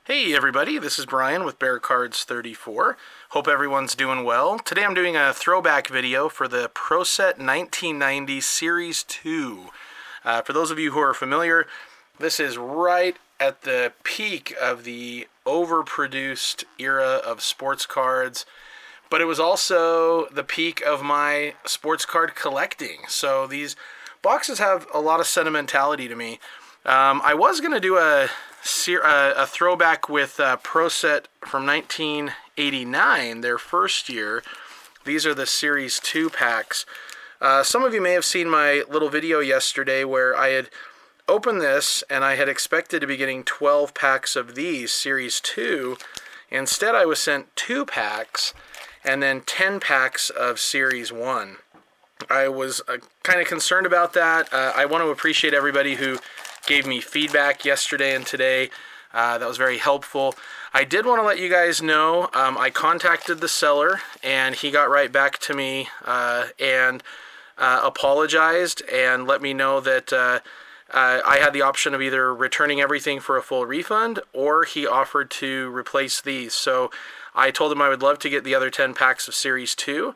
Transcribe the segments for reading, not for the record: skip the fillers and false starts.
Hey everybody, this is Brian with Bear Cards 34. Hope everyone's doing well. Today I'm doing a throwback video for the Pro Set 1990 Series 2. For those of you who are familiar, this is right at the peak of the overproduced era of sports cards, but it was also the peak of my sports card collecting. So these boxes have a lot of sentimentality to me. I was going to do a throwback with Pro Set from 1989, their first year. These are the Series 2 packs. Some of you may have seen my little video yesterday where I had opened this and I had expected to be getting 12 packs of these Series 2. Instead, I was sent 2 packs and then 10 packs of Series 1. I was kind of concerned about that. I want to appreciate everybody who gave me feedback yesterday and today. That was very helpful. I did want to let you guys know I contacted the seller and he got right back to me and apologized and let me know that I had the option of either returning everything for a full refund or he offered to replace these. So I told him I would love to get the other 10 packs of Series 2.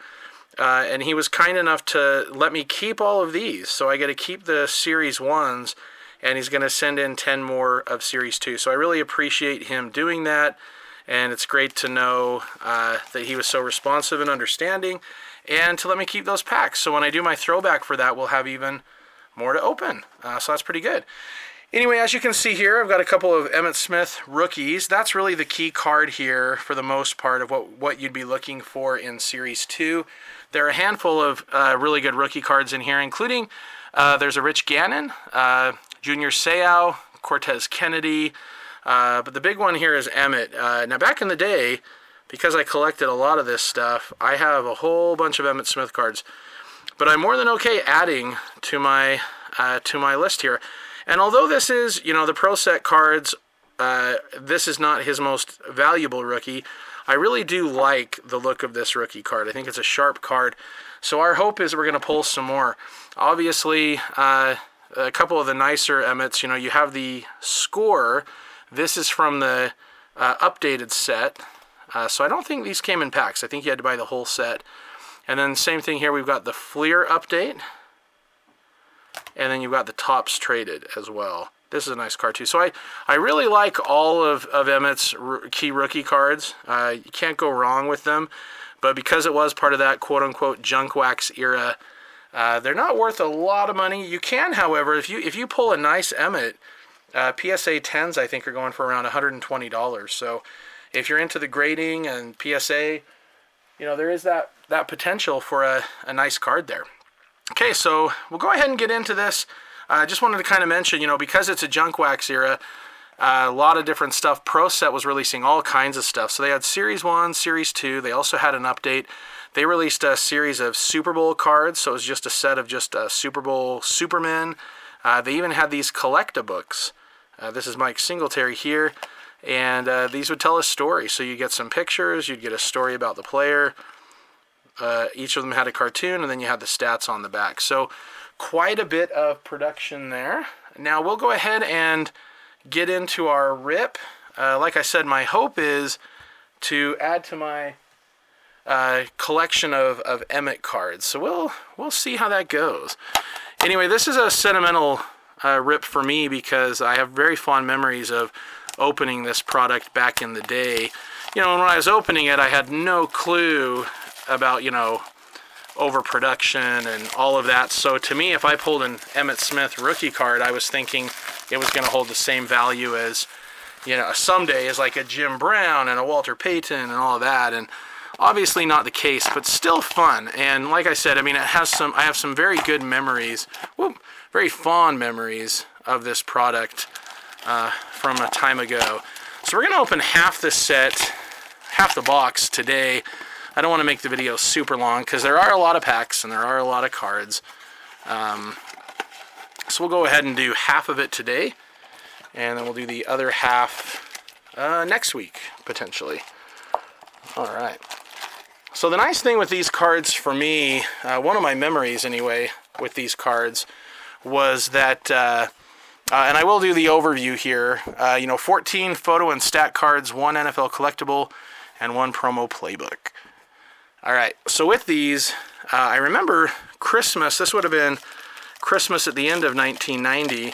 And he was kind enough to let me keep all of these. So I get to keep the Series 1s. And he's going to send in 10 more of Series 2. So I really appreciate him doing that, and it's great to know that he was so responsive and understanding, and to let me keep those packs. So when I do my throwback for that, we'll have even more to open. So that's pretty good. Anyway, as you can see here, I've got a couple of Emmitt Smith rookies. That's really the key card here for the most part of what you'd be looking for in Series 2. There are a handful of really good rookie cards in here, including there's a Rich Gannon, Junior Seau, Cortez Kennedy, but the big one here is Emmitt. Now back in the day, because I collected a lot of this stuff, I have a whole bunch of Emmitt Smith cards, but I'm more than okay adding to my list here. And although this is, the Pro Set cards, this is not his most valuable rookie, I really do like the look of this rookie card. I think it's a sharp card. So our hope is we're going to pull some more. Obviously, a couple of the nicer Emmets, you have the Score. This is from the updated set. So I don't think these came in packs. I think you had to buy the whole set. And then same thing here, we've got the Fleer update. And then you've got the Tops Traded as well. This is a nice card too. So I really like all of Emmett's key rookie cards. You can't go wrong with them. But because it was part of that quote-unquote junk wax era, they're not worth a lot of money. You can, however, if you pull a nice Emmitt, PSA 10s I think are going for around $120. So if you're into the grading and PSA, there is that potential for a nice card there. Okay, so we'll go ahead and get into this. I just wanted to kind of mention, because it's a junk wax era, a lot of different stuff. Pro Set was releasing all kinds of stuff. So they had Series 1, Series 2. They also had an update. They released a series of Super Bowl cards, so it was just a set of just Super Bowl Supermen. They even had these collectabooks. This is Mike Singletary here, and these would tell a story. So you get some pictures, you'd get a story about the player. Each of them had a cartoon, and then you had the stats on the back. So quite a bit of production there. Now we'll go ahead and get into our rip. Like I said, my hope is to add to my collection of Emmitt cards. So we'll see how that goes. Anyway, this is a sentimental rip for me because I have very fond memories of opening this product back in the day. When I was opening it, I had no clue about, overproduction and all of that. So to me, if I pulled an Emmitt Smith rookie card, I was thinking it was going to hold the same value as, someday as like a Jim Brown and a Walter Payton and all of that. And obviously not the case, but still fun. And like I said, I have some very good memories, very fond memories of this product from a time ago. So we're going to open half the set, half the box today. I don't want to make the video super long because there are a lot of packs and there are a lot of cards. So we'll go ahead and do half of it today, and then we'll do the other half next week, potentially. All right. So the nice thing with these cards for me, one of my memories anyway with these cards, was that And I will do the overview here. 14 photo and stat cards, 1 NFL collectible, and 1 promo playbook. All right, so with these, I remember Christmas. This would have been Christmas at the end of 1990.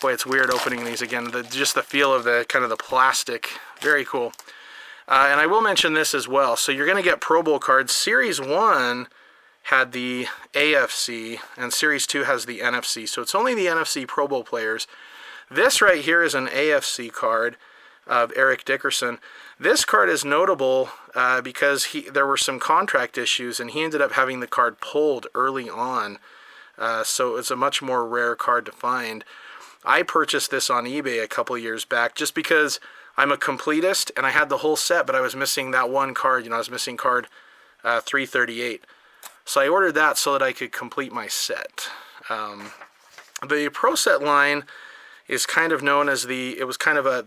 Boy, it's weird opening these again. Just the feel of the kind of the plastic. Very cool. And I will mention this as well. So you're going to get Pro Bowl cards. Series 1 had the AFC, and Series 2 has the NFC. So it's only the NFC Pro Bowl players. This right here is an AFC card of Eric Dickerson. This card is notable because there were some contract issues, and he ended up having the card pulled early on. So it's a much more rare card to find. I purchased this on eBay a couple years back just because I'm a completist, and I had the whole set, but I was missing that one card. I was missing card 338. So I ordered that so that I could complete my set. The Pro Set line is kind of known as the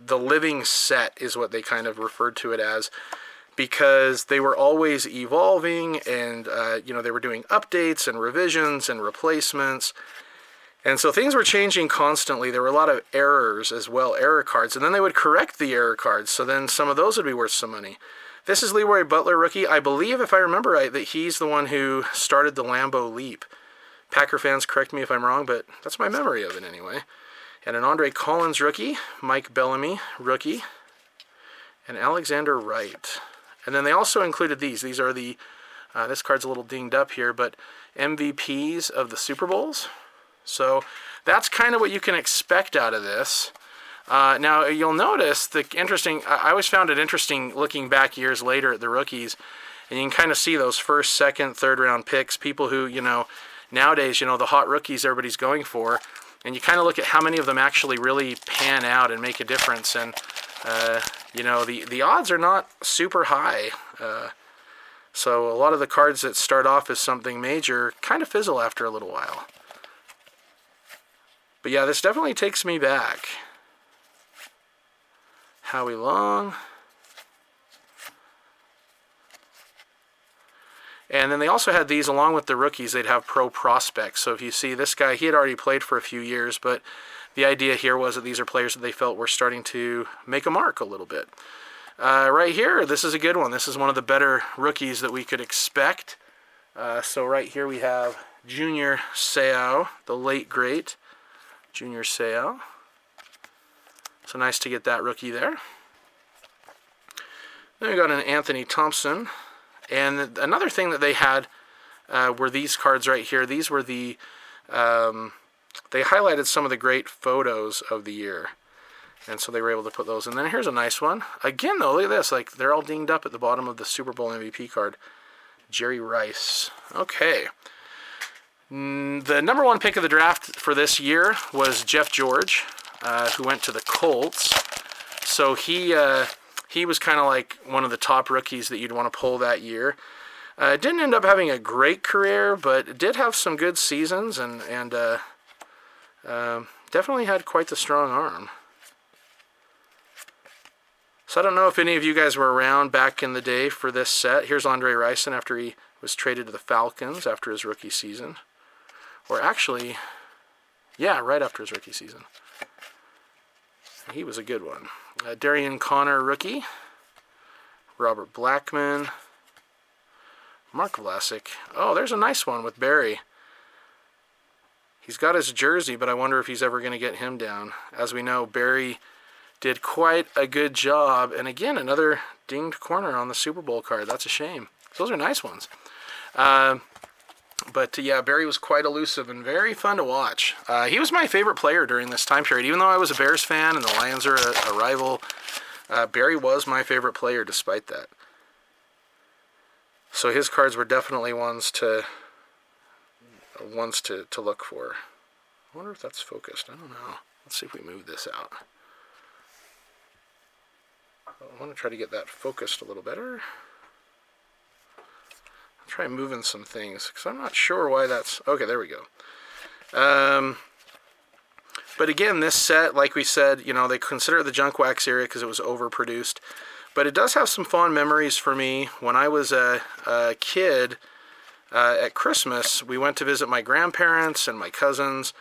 living set is what they kind of referred to it as, because they were always evolving, and they were doing updates and revisions and replacements. And so things were changing constantly. There were a lot of errors as well, error cards, and then they would correct the error cards, so then some of those would be worth some money. This is Leroy Butler, rookie. I believe, if I remember right, that he's the one who started the Lambeau Leap. Packer fans, correct me if I'm wrong, but that's my memory of it anyway. And an Andre Collins rookie, Mike Bellamy rookie, and Alexander Wright. And then they also included these. These are the, this card's a little dinged up here, but MVPs of the Super Bowls. So that's kind of what you can expect out of this. Now, you'll notice I always found it interesting looking back years later at the rookies, and you can kind of see those first, second, third round picks, people who, nowadays, the hot rookies everybody's going for, and you kind of look at how many of them actually really pan out and make a difference, and, the odds are not super high. So a lot of the cards that start off as something major kind of fizzle after a little while. But yeah, this definitely takes me back. Howie Long. And then they also had these, along with the rookies, they'd have pro prospects. So if you see this guy, he had already played for a few years, but the idea here was that these are players that they felt were starting to make a mark a little bit. Right here, this is a good one. This is one of the better rookies that we could expect. So right here we have Junior Seau, the late great Junior Seau. So nice to get that rookie there. Then we got an Anthony Thompson. And another thing that they had were these cards right here. These were they highlighted some of the great photos of the year. And so they were able to put those. And then here's a nice one. Again, though, look at this. Like, they're all dinged up at the bottom of the Super Bowl MVP card. Jerry Rice. Okay. The number 1 pick of the draft for this year was Jeff George, who went to the Colts. So he was kind of like one of the top rookies that you'd want to pull that year. Didn't end up having a great career, but did have some good seasons, and definitely had quite the strong arm. So I don't know if any of you guys were around back in the day for this set. Here's Andre Ryson after he was traded to the Falcons after his rookie season. Or actually, yeah, right after his rookie season. He was a good one. Darian Connor, rookie. Robert Blackman. Mark Vlasic. Oh, there's a nice one with Barry. He's got his jersey, but I wonder if he's ever going to get him down. As we know, Barry did quite a good job. And again, another dinged corner on the Super Bowl card. That's a shame. Those are nice ones. But yeah, Barry was quite elusive and very fun to watch. He was my favorite player during this time period. Even though I was a Bears fan and the Lions are a rival, Barry was my favorite player despite that. So his cards were definitely ones to look for. I wonder if that's focused. I don't know. Let's see if we move this out. I want to try to get that focused a little better. I'll try moving some things because I'm not sure why that's... Okay, there we go. But again, this set, like we said, they consider it the junk wax area because it was overproduced. But it does have some fond memories for me. When I was a kid, at Christmas, we went to visit my grandparents and my cousins,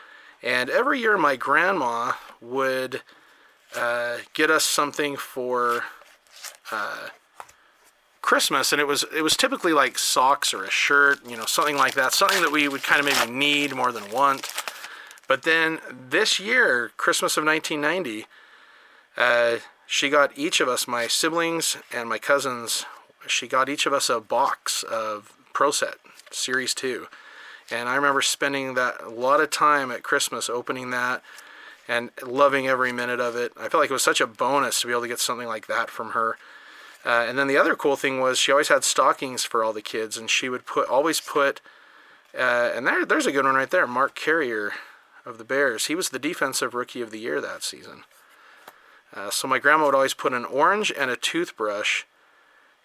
And every year my grandma would get us something for Christmas, and it was typically like socks or a shirt, something like that, something that we would kind of maybe need more than want. But then this year, Christmas of 1990, she got each of us, my siblings and my cousins, she got each of us a box of Pro Set Series 2. And I remember spending a lot of time at Christmas opening that and loving every minute of it. I felt like it was such a bonus to be able to get something like that from her. And then the other cool thing was she always had stockings for all the kids, and she would always put, and there's a good one right there, Mark Carrier of the Bears. He was the Defensive Rookie of the Year that season. So my grandma would always put an orange and a toothbrush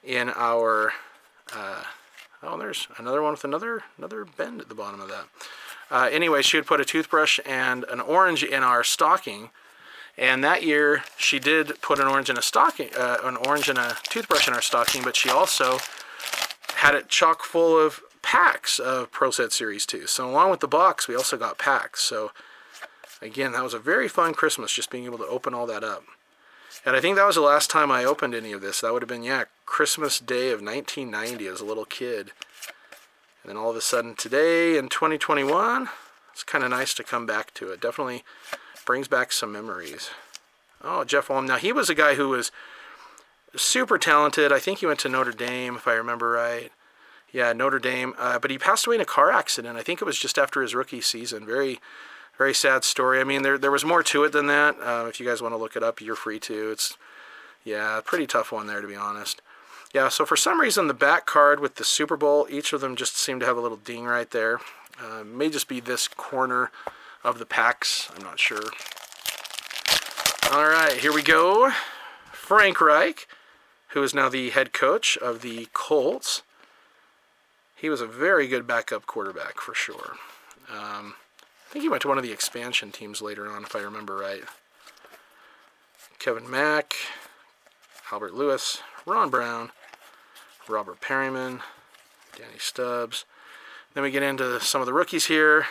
in our, there's another one with another bend at the bottom of that. Anyway, she would put a toothbrush and an orange in our stocking. And that year, she did put an orange and a toothbrush in our stocking, but she also had it chock full of packs of Pro Set Series 2. So along with the box, we also got packs. So again, that was a very fun Christmas, just being able to open all that up. And I think that was the last time I opened any of this. That would have been, Christmas Day of 1990 as a little kid. And then all of a sudden today in 2021, it's kind of nice to come back to it. Definitely brings back some memories. Oh, Jeff Wong. Now, he was a guy who was super talented. I think he went to Notre Dame, if I remember right. Yeah, Notre Dame. But he passed away in a car accident. I think it was just after his rookie season. Very, very sad story. I mean, there was more to it than that. If you guys want to look it up, you're free to. It's, a pretty tough one there, to be honest. Yeah, so for some reason, the back card with the Super Bowl, each of them just seem to have a little ding right there. May just be this corner of the packs. I'm not sure. All right, here we go. Frank Reich, who is now the head coach of the Colts. He was a very good backup quarterback for sure. I think he went to one of the expansion teams later on, if I remember right. Kevin Mack, Albert Lewis, Ron Brown, Robert Perryman, Danny Stubbs. Then we get into some of the rookies here.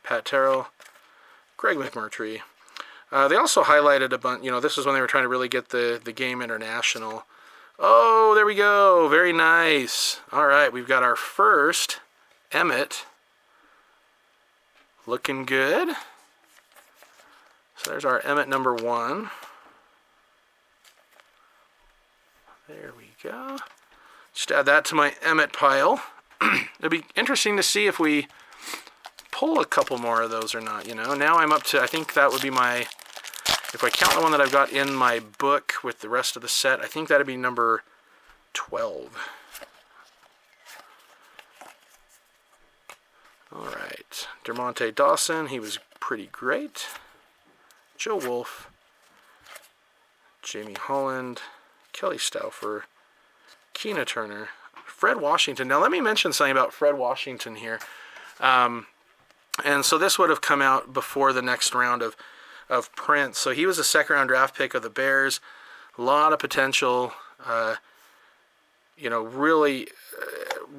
Pat Terrell, Greg McMurtry. They also highlighted a bunch, this is when they were trying to really get the game international. Oh, there we go. Very nice. All right, we've got our first Emmitt. Looking good. So there's our Emmitt number 1. There we go. Just add that to my Emmitt pile. It'll be interesting to see if we pull a couple more of those or not, Now I'm up to, I think that would be my, if I count the one that I've got in my book with the rest of the set, I think that'd be number 12. All right. Dermonte Dawson, he was pretty great. Joe Wolf, Jamie Holland, Kelly Stauffer, Keena Turner, Fred Washington. Now let me mention something about Fred Washington here. And so this would have come out before the next round of prints. So he was a second-round draft pick of the Bears. A lot of potential.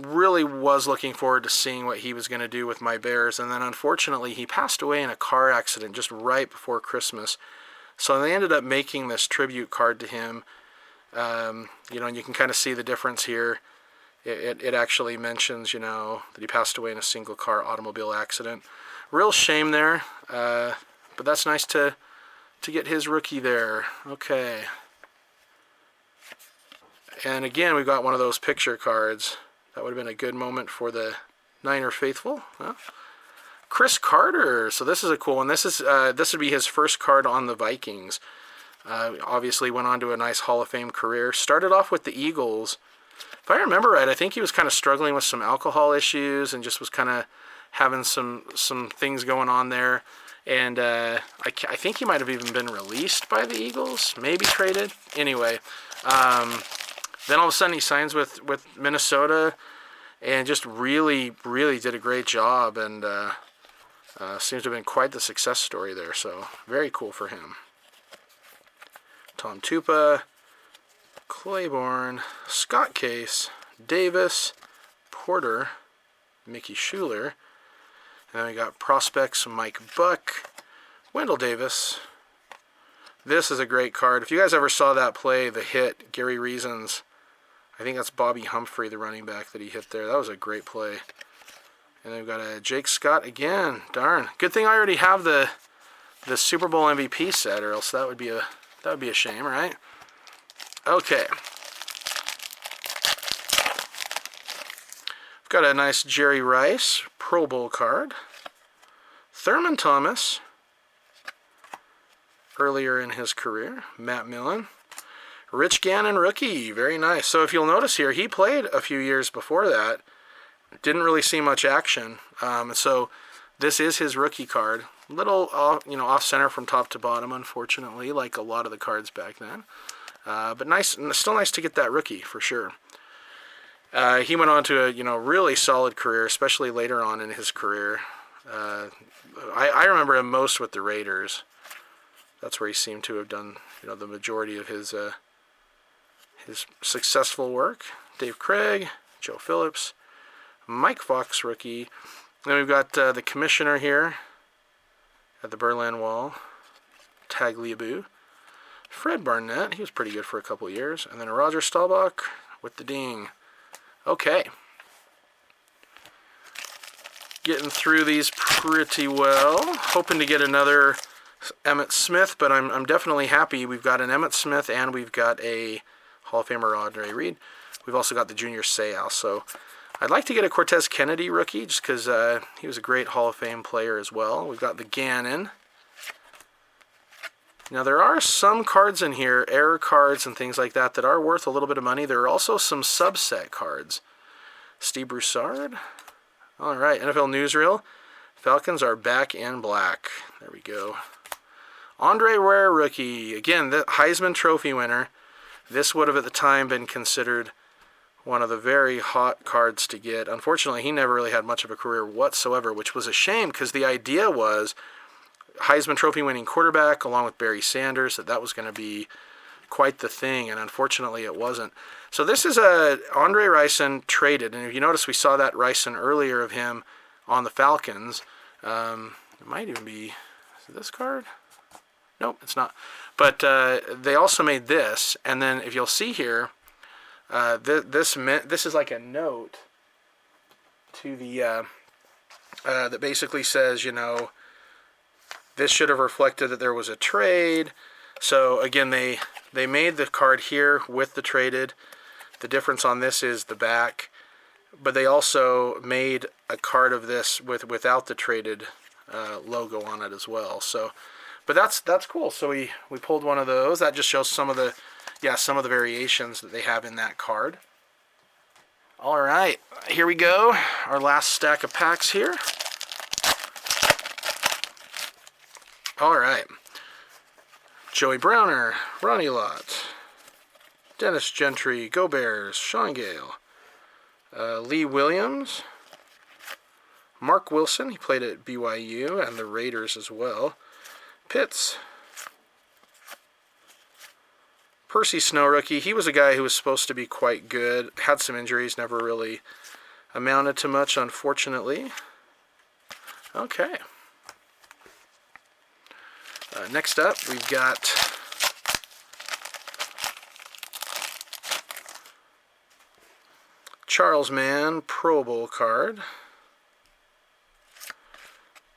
Really was looking forward to seeing what he was going to do with my Bears. And then unfortunately, he passed away in a car accident just right before Christmas. So they ended up making this tribute card to him. And you can kind of see the difference here. It actually mentions, that he passed away in a single-car automobile accident. Real shame there, but that's nice to get his rookie there. Okay. And again, we've got one of those picture cards. That would have been a good moment for the Niner faithful. Huh? Chris Carter. So this is a cool one. This would be his first card on the Vikings. Obviously went on to a nice Hall of Fame career. Started off with the Eagles. If I remember right, I think he was kind of struggling with some alcohol issues and just was kind of having some things going on there. And I think he might have even been released by the Eagles, maybe traded. Anyway, then all of a sudden he signs with Minnesota and just really, really did a great job, and seems to have been quite the success story there. So very cool for him. Tom Tupa, Claiborne, Scott Case, Davis, Porter, Mickey Schuler. And then we got prospects, Mike Buck, Wendell Davis. This is a great card. If you guys ever saw that play, the hit, Gary Reason's, I think that's Bobby Humphrey, the running back that he hit there. That was a great play. And then we've got a Jake Scott again. Darn. Good thing I already have the Super Bowl MVP set, or else that would be a shame, right? Okay. We've got a nice Jerry Rice Pro Bowl card. Thurman Thomas, earlier in his career. Matt Millen. Rich Gannon rookie, very nice. So if you'll notice here, he played a few years before that. Didn't really see much action. So this is his rookie card. Little off center from top to bottom, unfortunately, like a lot of the cards back then. But nice, still nice to get that rookie for sure. He went on to a really solid career, especially later on in his career. I remember him most with the Raiders. That's where he seemed to have done the majority of his successful work. Dave Craig, Joe Phillips, Mike Fox rookie. Then we've got the commissioner here at the Berlin Wall, Tagliabue. Fred Barnett, he was pretty good for a couple years. And then a Roger Staubach with the ding. Okay. Getting through these pretty well. Hoping to get another Emmitt Smith, but I'm definitely happy. We've got an Emmitt Smith and we've got a Hall of Famer Andre Reed. We've also got the junior Seau. So I'd like to get a Cortez Kennedy rookie just because he was a great Hall of Fame player as well. We've got the Gannon. Now there are some cards in here, error cards and things like that are worth a little bit of money. There are also some subset cards. Steve Broussard. All right, NFL Newsreel. Falcons are back in black. There we go. Andre Ware rookie. Again, the Heisman Trophy winner. This would have at the time been considered one of the very hot cards to get. Unfortunately, he never really had much of a career whatsoever, which was a shame because the idea was Heisman Trophy winning quarterback along with Barry Sanders, that was going to be quite the thing, and unfortunately it wasn't. So this is a Andre Ryson traded, and if you notice we saw that Ryson earlier of him on the Falcons. It might even be, is it this card? Nope, it's not. But they also made this, and then if you'll see here, this is like a note to the that basically says, this should have reflected that there was a trade. So again, they made the card here with the traded. The difference on this is the back, but they also made a card of this without the traded logo on it as well. So, but that's cool. So we pulled one of those. That just shows some of the variations that they have in that card. All right, here we go. Our last stack of packs here. All right. Joey Browner, Ronnie Lott, Dennis Gentry, Go Bears, Sean Gale, Lee Williams, Mark Wilson, he played at BYU and the Raiders as well, Pitts, Percy Snow rookie, he was a guy who was supposed to be quite good, had some injuries, never really amounted to much, unfortunately. Okay. Next up, we've got Charles Mann Pro Bowl card,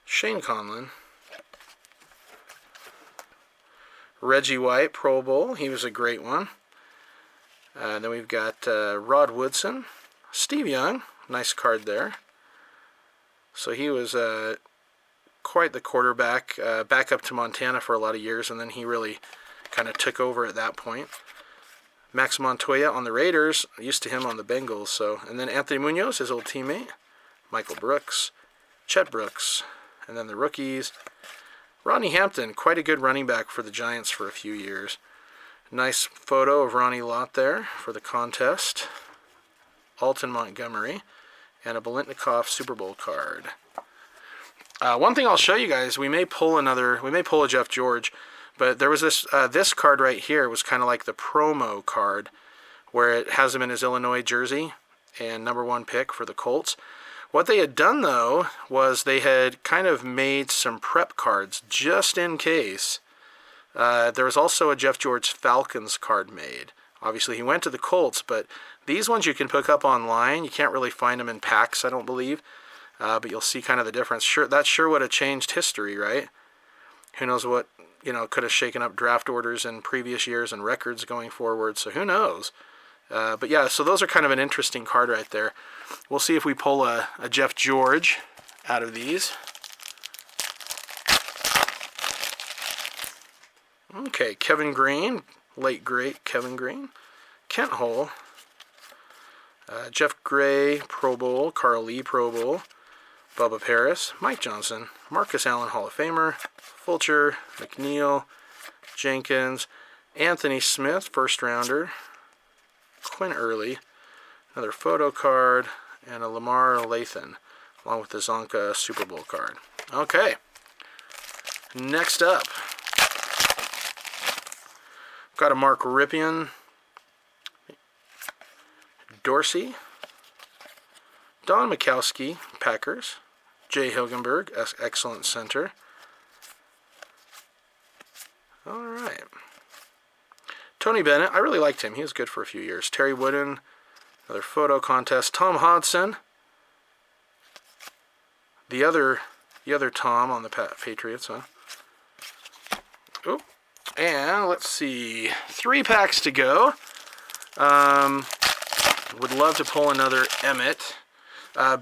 Shane Conlon, Reggie White Pro Bowl, he was a great one. Then we've got Rod Woodson, Steve Young, nice card there. So he was quite the quarterback, back up to Montana for a lot of years, and then he really kind of took over at that point. Max Montoya on the Raiders, used to him on the Bengals. So, and then Anthony Munoz, his old teammate, Michael Brooks, Chet Brooks, and then the rookies. Rodney Hampton, quite a good running back for the Giants for a few years. Nice photo of Ronnie Lott there for the contest. Alton Montgomery, and a Bolitnikoff Super Bowl card. One thing I'll show you guys, we may pull a Jeff George, but there was this card right here. It was kind of like the promo card, where it has him in his Illinois jersey and #1 pick for the Colts. What they had done, though, was they had kind of made some prep cards just in case. There was also a Jeff George Falcons card made. Obviously, he went to the Colts, but these ones you can pick up online. You can't really find them in packs, I don't believe. But you'll see kind of the difference. Sure, that sure would have changed history, right? Who knows what, could have shaken up draft orders in previous years and records going forward. So who knows? But yeah, so those are kind of an interesting card right there. We'll see if we pull a Jeff George out of these. Okay, Kevin Green, late great Kevin Green. Kent Hull. Jeff Gray, Pro Bowl. Carl Lee, Pro Bowl. Bubba Paris. Mike Johnson. Marcus Allen, Hall of Famer. Fulcher. McNeil. Jenkins. Anthony Smith, first rounder. Quinn Early. Another photo card. And a Lamar Lathan, along with the Zonka Super Bowl card. Okay. Next up, got a Mark Ripien. Dorsey. Don Mikowski, Packers. Jay Hilgenberg, excellent center. All right. Tony Bennett, I really liked him. He was good for a few years. Terry Wooden, another photo contest. Tom Hodson, the other Tom on the Patriots, huh? Oh, and let's see, 3 packs to go. Would love to pull another Emmitt.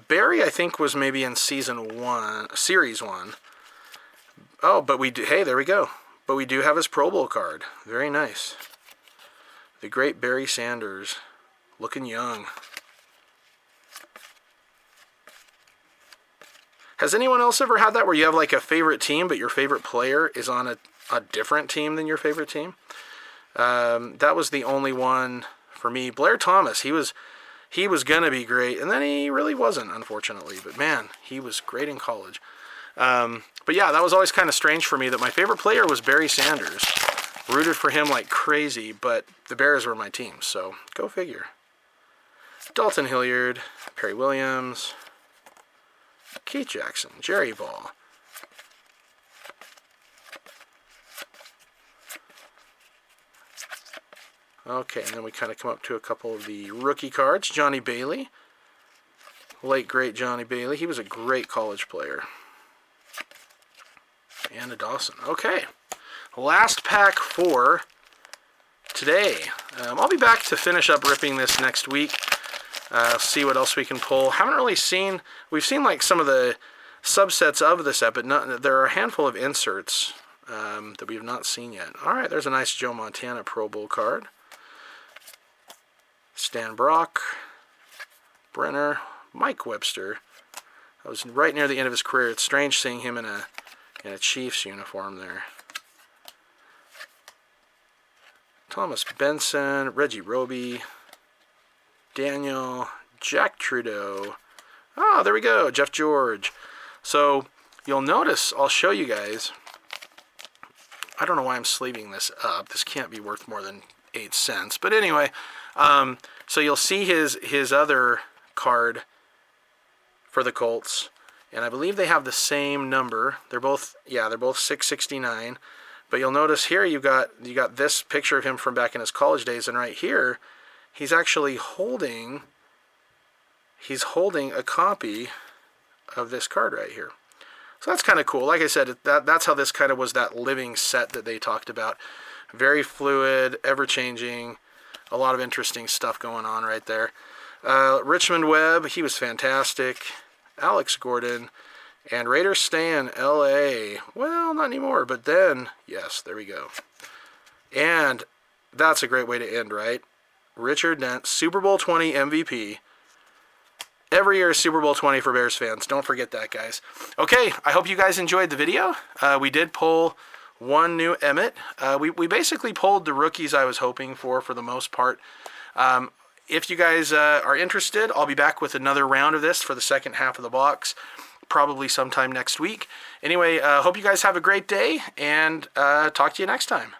Barry, I think, was maybe in Series 1. Oh, but hey, there we go. But we do have his Pro Bowl card. Very nice. The great Barry Sanders, looking young. Has anyone else ever had that where you have like a favorite team, but your favorite player is on a different team than your favorite team? That was the only one for me. Blair Thomas, he was gonna be great, and then he really wasn't, unfortunately. But man, he was great in college. But yeah, that was always kind of strange for me that my favorite player was Barry Sanders. Rooted for him like crazy, but the Bears were my team, so go figure. Dalton Hilliard, Perry Williams, Keith Jackson, Jerry Ball. Okay, and then we kind of come up to a couple of the rookie cards. Johnny Bailey, late great Johnny Bailey. He was a great college player. And a Dawson. Okay, last pack for today. I'll be back to finish up ripping this next week. See what else we can pull. Haven't really seen, we've seen like some of the subsets of this set, but there are a handful of inserts that we have not seen yet. All right, there's a nice Joe Montana Pro Bowl card. Stan Brock, Brenner, Mike Webster. That was right near the end of his career. It's strange seeing him in a Chiefs uniform there. Thomas Benson, Reggie Roby, Daniel, Jack Trudeau. Oh, there we go, Jeff George. So you'll notice, I'll show you guys. I don't know why I'm sleeving this up. This can't be worth more than 8 cents. But anyway, so you'll see his other card for the Colts. And I believe they have the same number. They're both 669. But you'll notice here you got this picture of him from back in his college days, and right here he's actually holding a copy of this card right here. So that's kind of cool. Like I said, that's how this kind of was that living set that they talked about. Very fluid, ever-changing, a lot of interesting stuff going on right there. Richmond Webb, he was fantastic. Alex Gordon, and Raiders stay in L.A. Well, not anymore, but then, yes, there we go. And that's a great way to end, right? Richard Dent, Super Bowl 20 MVP. Every year is Super Bowl 20 for Bears fans. Don't forget that, guys. Okay, I hope you guys enjoyed the video. We did pull one new Emmitt. We basically pulled the rookies I was hoping for the most part. If you guys are interested, I'll be back with another round of this for the second half of the box, probably sometime next week. Anyway, hope you guys have a great day, and talk to you next time.